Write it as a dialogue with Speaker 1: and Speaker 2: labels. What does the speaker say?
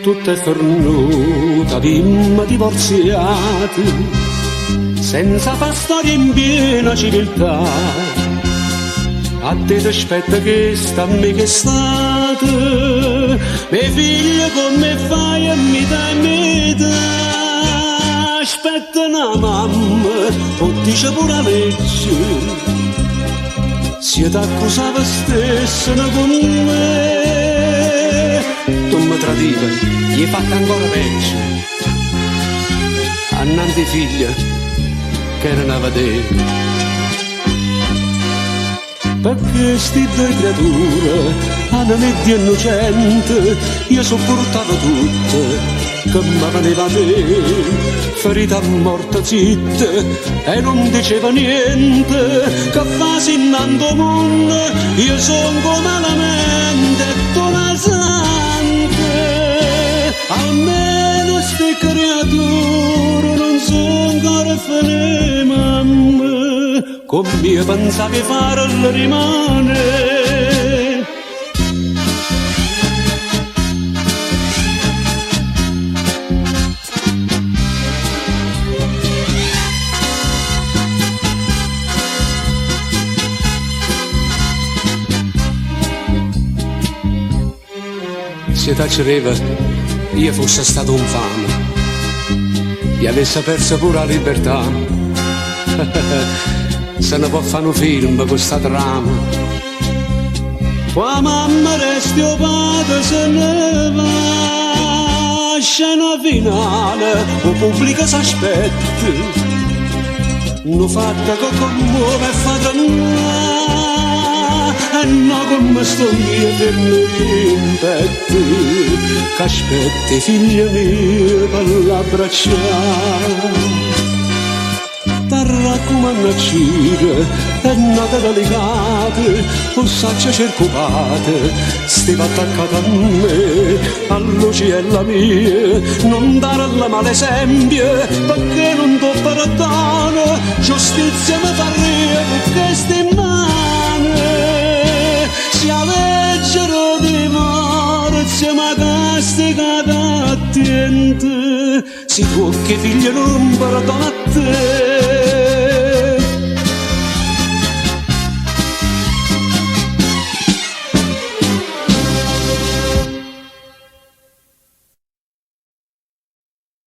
Speaker 1: tutta è fornuta, bimba divorziati, senza far storia in piena civiltà. A te ti aspetta che sta a me che state, mie figlie come fai a metà e metà. Aspetta una mamma, o dice pure la legge, se ti accusava stessa con me. Tu mi tradiva, gli hai fatto ancora peggio. Annanti figlia, che non aveva te. Perché sti due creature hanno metti innocente, io sopportavo tutte, che mi veneva a me. Ferita morta zitta e non diceva niente, che fasi innanto mondo, io son come la mente, tu la sante. Almeno sti creature non sono ancora felici, mamma, come io pensavo farlo rimane. Se taceva, io fosse stato un fame, e avesse perso pure la libertà. Se ne può fare un film con questa trama. Qua mamma resti o padre se ne va. Scena finale, o pubblico s'aspetta, non fatta che commuove e fa tremare. E no come sto io per noi in petto, che aspetti figlia mia per l'abbracciare. Raccomando a cire, è nata delicata, con saccia cercupate, stiva attaccata a me, all'ucella mia, non dare alla male esempio, perché non do perdono, giustizia mi fa rio, perché sti mani, sia leggero di morte, ma castigata attente, si può che figlio non perdona a te.